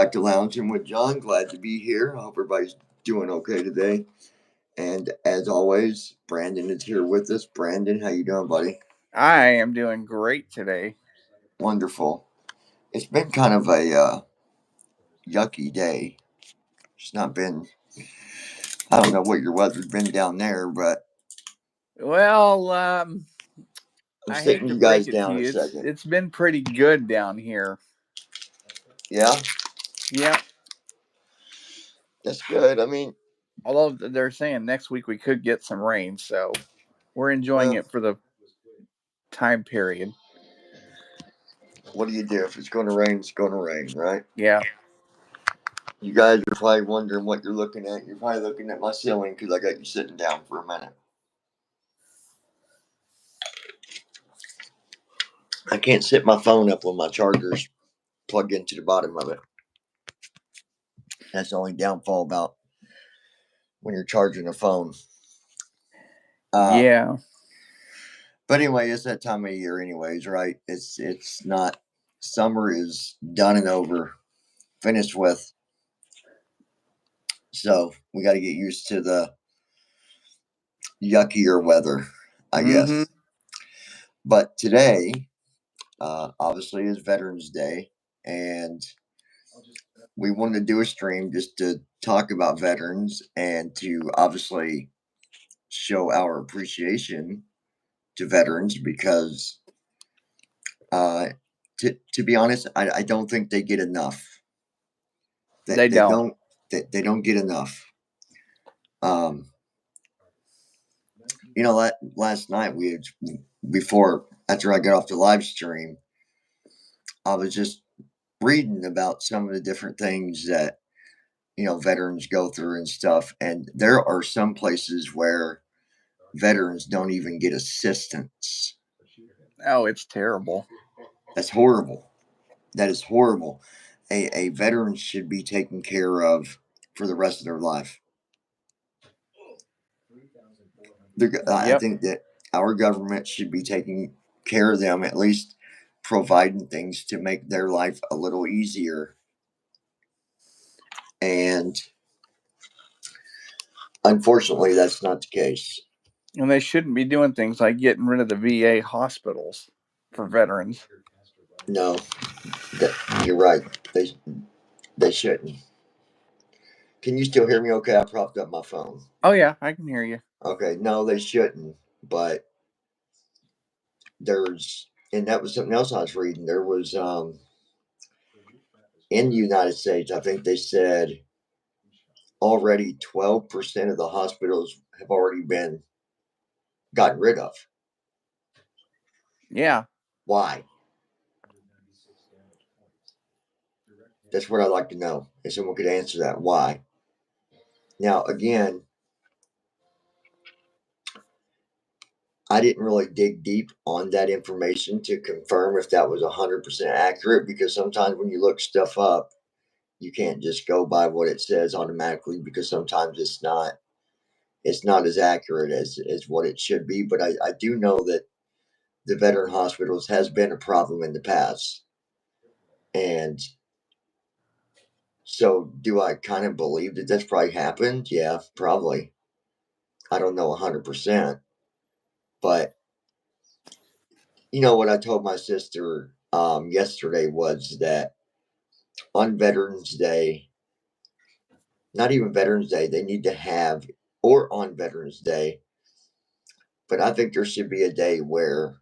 back to Lounging with John. Glad to be here. I hope everybody's doing okay today. And as always, Brandon is here with us. Brandon, how you doing, buddy? I am doing great today. Wonderful. It's been kind of a yucky day. It's not been. I don't know what your weather's been down there, but Well, I'm I hate sitting to you break guys it to down a you. It's second. it's been pretty good down here. Yeah, Yep. that's good. I mean, Although they're saying next week we could get some rain, so we're enjoying well, it for the time period. what do you do if it's going to rain? It's going to rain, right? Yeah. You guys are probably wondering what you're looking at. You're probably looking at my ceiling because I got you sitting down for a minute. I can't sit my phone up when my charger's plugged into the bottom of it. That's the only downfall about when you're charging a phone. Uh, Yeah. but anyway, it's that time of year, anyways, right? It's not summer is done and over, finished with. So we got to get used to the yuckier weather, I Mm-hmm. guess. But today, obviously, is Veterans Day, and we wanted to do a stream just to talk about veterans and to obviously show our appreciation to veterans because, uh, to be honest, I don't think they get enough. They They don't. don't they don't get enough. Um, last night before after I got off the live stream, I was just reading about some of the different things that veterans go through and stuff, and there are some places where veterans don't even get assistance. Oh, it's terrible. That's horrible. That is horrible. A veteran should be taken care of for the rest of their life. I Yep. think that our government should be taking care of them, at least providing things to make their life a little easier. And unfortunately, that's not the case. And they shouldn't be doing things like getting rid of the VA hospitals for veterans. No, you're right. They shouldn't. Can you still hear me? Okay, I propped up my phone. Oh yeah, I can hear you. Okay, no, they shouldn't. But and that was something else I was reading. There was in the United States, I think they said already 12% of the hospitals have already been gotten rid of. Yeah. Why? That's what I'd like to know. If someone could answer that, why? Now, again, I didn't really dig deep on that information to confirm if that was 100% accurate because sometimes when you look stuff up, you can't just go by what it says automatically because sometimes it's not as accurate as what it should be. But I do know that the veteran hospitals has been a problem in the past. And so do I kind of believe that that's probably happened? Yeah, probably. I don't know 100%. But what I told my sister yesterday was that on Veterans Day, not even Veterans Day, they need to have, or on Veterans Day, but I think there should be a day where,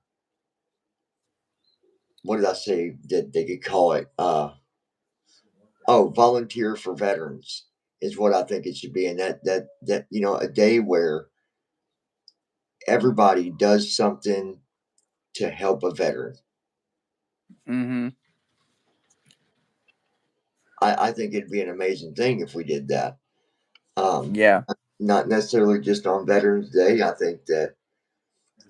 what did I say that they could call it? Volunteer for veterans is what I think it should be, and that a day where everybody does something to help a veteran. Mm-hmm. I think it'd be an amazing thing if we did that. Um, Yeah. Not necessarily just on Veterans Day. I think that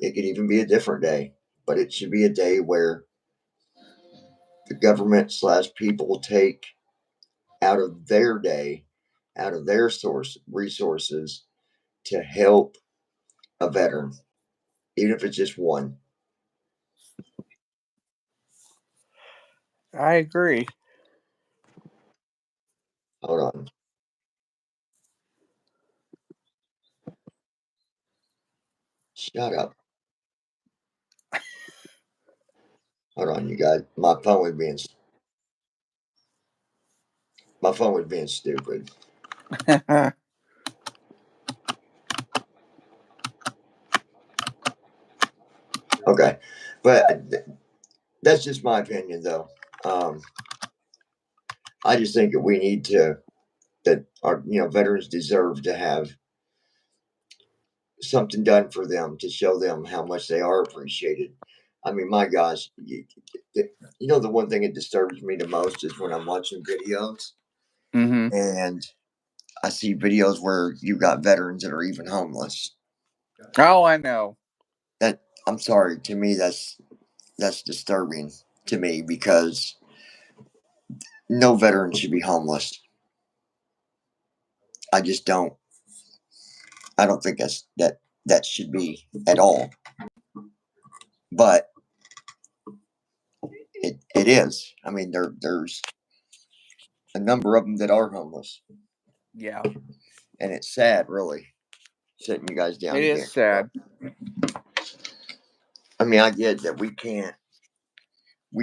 it could even be a different day, but it should be a day where the government/people take out of their day, out of their source resources to help a veteran, even if it's just one. I agree. Hold on. Shut up. Hold on, you guys. My phone was being stupid. Okay, but that's just my opinion, though. I just think that we need to that our veterans deserve to have something done for them to show them how much they are appreciated. I mean, my gosh, the one thing that disturbs me the most is when I'm watching videos Mm-hmm. and I see videos where you got veterans that are even homeless. Oh, I know. That I'm sorry, to me that's disturbing to me because no veteran should be homeless. I just don't. I don't think that should be at all. But it is. I mean, there's a number of them that are homeless, Yeah, and it's sad, really. Sitting you guys down it is again. sad. I mean, I get that we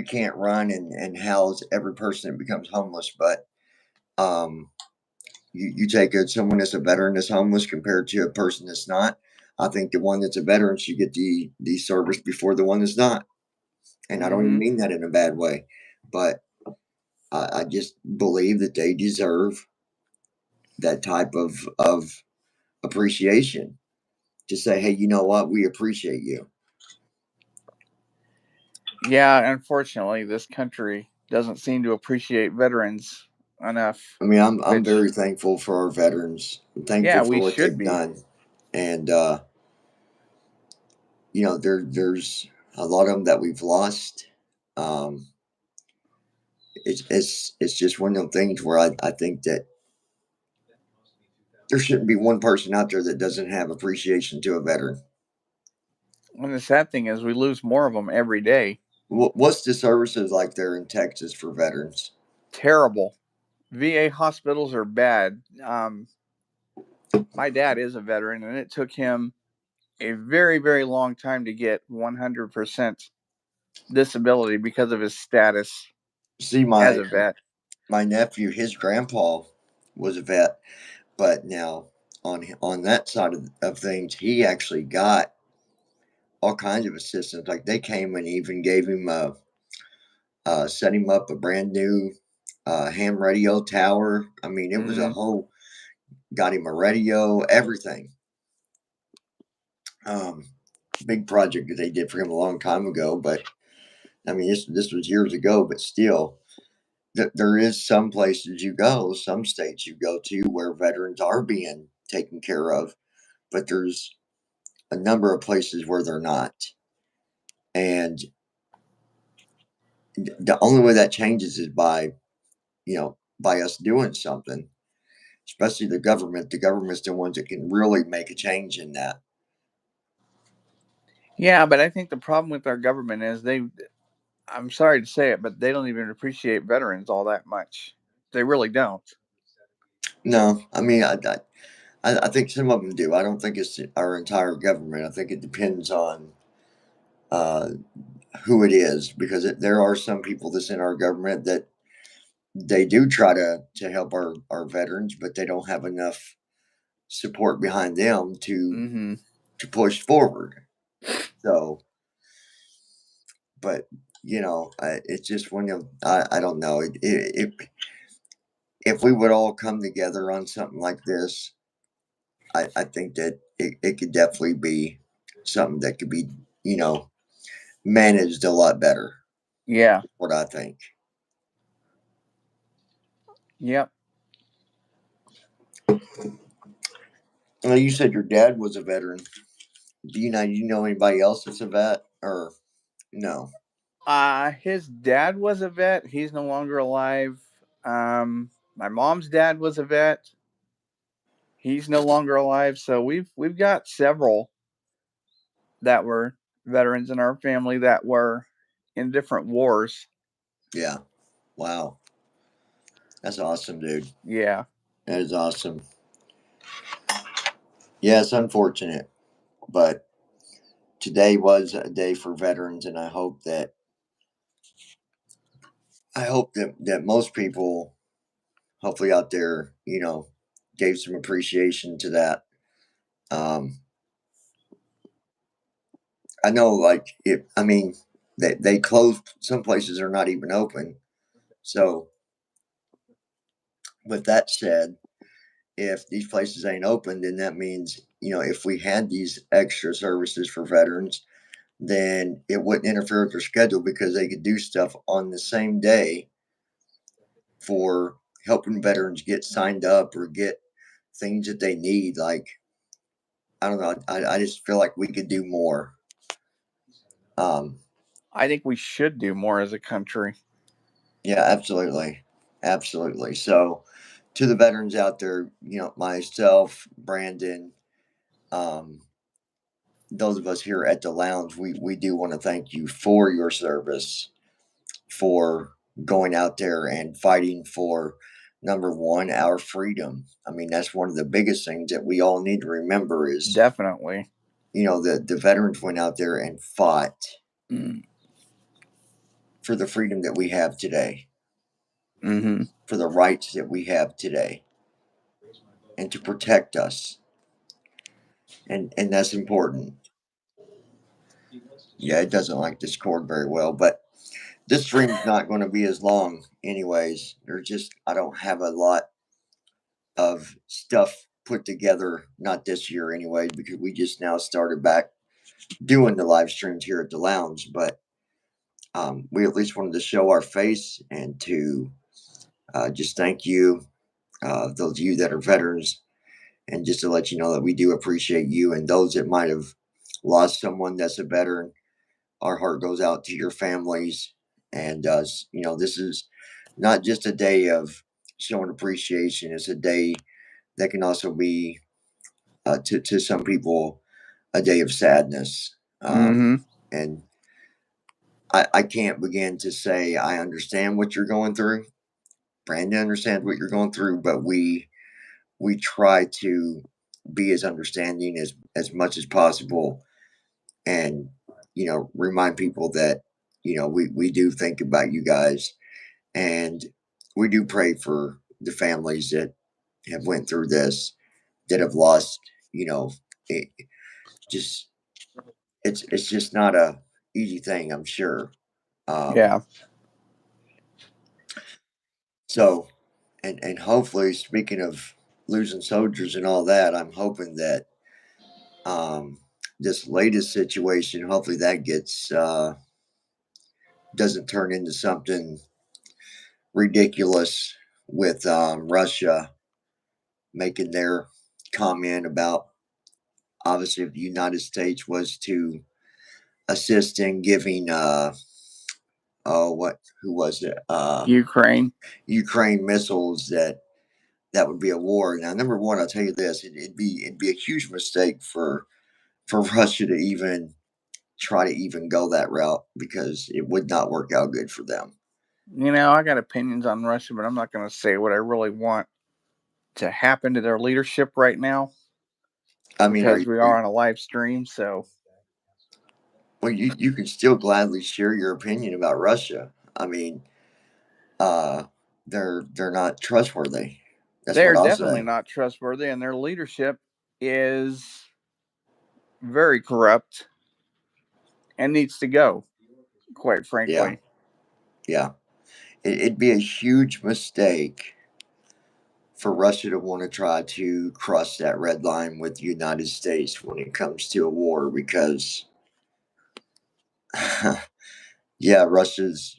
can't run and house every person that becomes homeless, but um, you take someone that's a veteran that's homeless compared to a person that's not. I think the one that's a veteran should get the service before the one that's not, and I don't even Mm-hmm. mean that in a bad way, but I just believe that they deserve that type of appreciation to say, hey, you know what, we appreciate you. Yeah, unfortunately, this country doesn't seem to appreciate veterans enough. I mean, I'm Which, very thankful for our veterans. I'm thankful yeah, for we what should they've be. done, and there's a lot of them that we've lost. Um, it's just one of those things where I think that there shouldn't be one person out there that doesn't have appreciation to a veteran. And the sad thing is, we lose more of them every day. What's the services like there in Texas for veterans? Terrible. VA hospitals are bad. My dad is a veteran, and it took him a very, very long time to get 100% disability because of his status See, as my a vet. nephew, his grandpa was a vet, but now on that side of things, he actually got all kinds of assistance. Like they came and even gave him set him up a brand new ham radio tower. I mean, it was a Mm-hmm. whole got him a radio, everything. Um, Big project that they did for him a long time ago, but I mean, this was years ago, but still, there is some places you go, some states you go to where veterans are being taken care of, but there's a number of places where they're not, and the only way that changes is by us doing something, especially the government. The government's the ones that can really make a change in that. Yeah, but I think the problem with our government is I'm sorry to say it, but they don't even appreciate veterans all that much. They really don't. No, I mean, I think some of them do. I don't think it's our entire government. I think it depends on uh, who it is, because there are some people that's in our government that they do try to help our veterans, but they don't have enough support behind them Mm-hmm. to push forward. So, but it's just one of I don't know. If we would all come together on something like this, I think that it could definitely be something that could be you know managed a lot better. Yeah. What I think. Yep. Well, you said your dad was a veteran. Do you know anybody else that's a vet or no? His dad was a vet. He's no longer alive. My mom's dad was a vet. He's no longer alive. So we've got several that were veterans in our family that were in different wars. Yeah. Wow. That's awesome, dude. Yeah. That is awesome. Yeah, it's unfortunate, but today was a day for veterans, and I hope that most people, hopefully out there, gave some appreciation to that. I know, like, they closed. Some places are not even open. So, with that said, if these places ain't open, then that means, if we had these extra services for veterans, then it wouldn't interfere with their schedule because they could do stuff on the same day for helping veterans get signed up or get things that they need. Like, I don't know. I just feel like we could do more. I think we should do more as a country. Yeah, absolutely. Absolutely. So, to the veterans out there, myself, Brandon, um, those of us here at the lounge, we do want to thank you for your service, for going out there and fighting for, number one, our freedom. I mean, that's one of the biggest things that we all need to remember is, Definitely. the veterans went out there and fought Mm. for the freedom that we have today, Mm-hmm. for the rights that we have today, and to protect us. And that's important. Yeah, it doesn't like Discord very well, but this stream's not going to be as long, anyways. I don't have a lot of stuff put together, not this year, anyway, because we just now started back doing the live streams here at the lounge. But we at least wanted to show our face and to just thank you, those of you that are veterans, and just to let you know that we do appreciate you and those that might have lost someone that's a veteran. Our heart goes out to your families. And, this is not just a day of showing appreciation, it's a day that can also be, to some people, a day of sadness. Mm-hmm. And I can't begin to say I understand what you're going through. Brandon understands what you're going through, but we try to be as understanding as much as possible, and remind people that we do think about you guys, and we do pray for the families that have went through this, that have lost, it just it's just not a easy thing, I'm sure. Yeah. So, and hopefully, speaking of losing soldiers and all that, I'm hoping that this latest situation, hopefully that gets doesn't turn into something ridiculous with Russia making their comment about, obviously, if the United States was to assist in giving who was it, Ukraine. Ukraine missiles, that would be a war. Now, number one, I'll tell you this: it'd be a huge mistake for Russia to even try to even go that route, because it would not work out good for them. I got opinions on Russia, but I'm not going to say what I really want to happen to their leadership right now, I mean, because we are on a live stream. So, well, you can still gladly share your opinion about Russia. I mean, they're not trustworthy. That's they're what I'll definitely say. not trustworthy, and their leadership is very corrupt and needs to go, quite Yeah, frankly. yeah. It'd be a huge mistake for Russia to want to try to cross that red line with the United States when it comes to a war, because, yeah, Russia's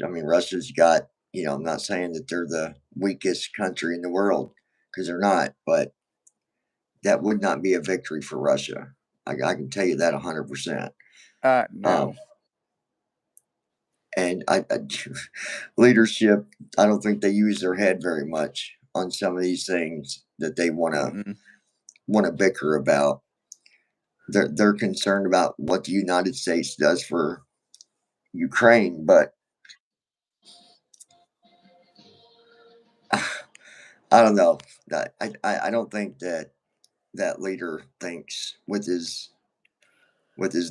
got, I'm not saying that they're the weakest country in the world, because they're not, but that would not be a victory for Russia. I can tell you that 100%. Um, No. and leadership, I don't think they use their head very much on some of these things that they Mm-mm. want to bicker about. They're concerned about what the United States does for Ukraine, but I don't know. I don't think that leader thinks with his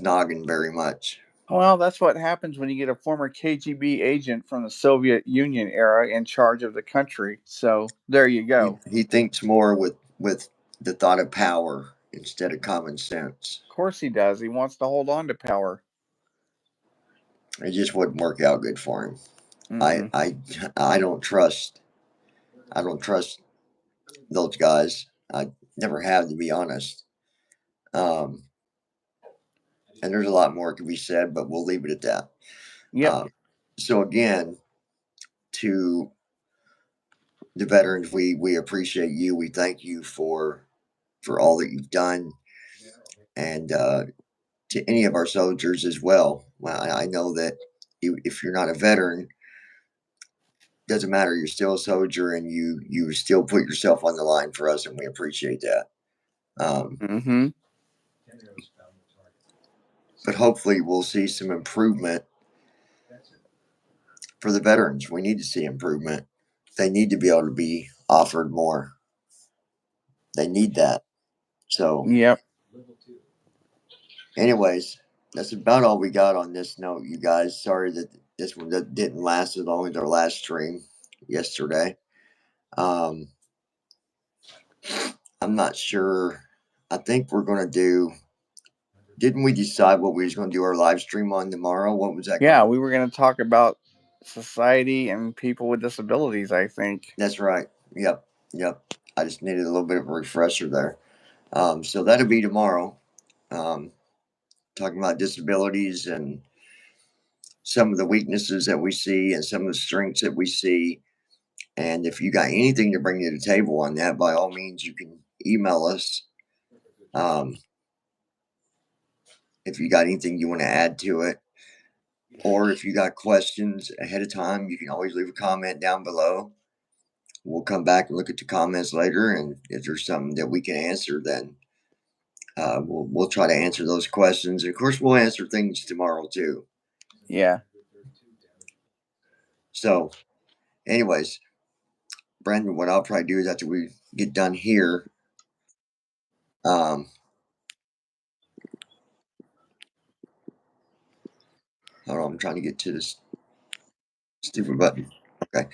noggin very much. Well, that's what happens when you get a former KGB agent from the Soviet Union era in charge of the country. So there you go. He thinks more with the thought of power instead of common sense. Of course he does. He wants to hold on to power. It just wouldn't work out good for him. I Mm-mm. I I don't trust those guys. I never have, to be honest. Um, and there's a lot more to be said, but we'll leave it at that. Yep. So again, to the veterans, we appreciate you. We thank you for all that you've done, and to any of our soldiers as well. Well, I know that if you're not a veteran, doesn't matter. You're still a soldier, and you still put yourself on the line for us, and we appreciate that. Mm-hmm. But hopefully, we'll see some improvement for the veterans. We need to see improvement. They need to be able to be offered more. They need that. So, Yep. anyways, that's about all we got on this note, you guys. Sorry that this one didn't last as long as our last stream yesterday. Um, I'm not sure. I think we're going to do. Didn't we decide what we was going to do our live stream on tomorrow? What was that? Yeah, we were going to talk about society and people with disabilities, I think. That's right. Yep. Yep. I just needed a little bit of a refresher there. So that'll be tomorrow. Um, talking about disabilities and some of the weaknesses that we see and some of the strengths that we see. And if you got anything to bring to the table on that, by all means, you can email us. If you got anything you want to add to it, or if you got questions ahead of time, you can always leave a comment down below. We'll come back and look at the comments later, and if there's something that we can answer, then we'll try to answer those questions. And of course, we'll answer things tomorrow too. Yeah. So, anyways, Brandon, what I'll probably do is after we get done here, hold on, I'm trying to get to this stupid button. Okay.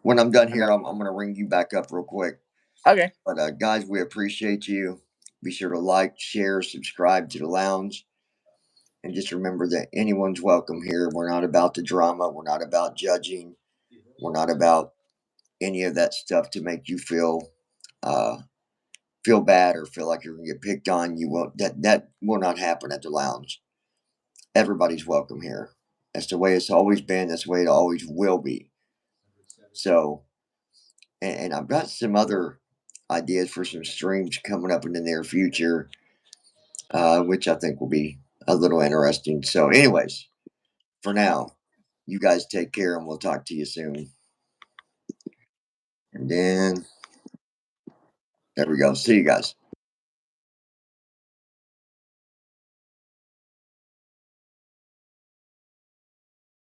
When I'm done here, I'm going to ring you back up real quick. Okay. But guys, we appreciate you. Be sure to like, share, subscribe to the lounge. And just remember that anyone's welcome here. We're not about the drama. We're not about judging. We're not about any of that stuff to make you uh, feel bad or feel like you're going to get picked on. You won't. That will not happen at the lounge. Everybody's welcome here. That's the way it's always been. That's the way it always will be. So, and I've got some other ideas for some streams coming up in the near future, which I think will be a little interesting. So, anyways, for now, you guys take care and we'll talk to you soon. And then there we go. See you guys.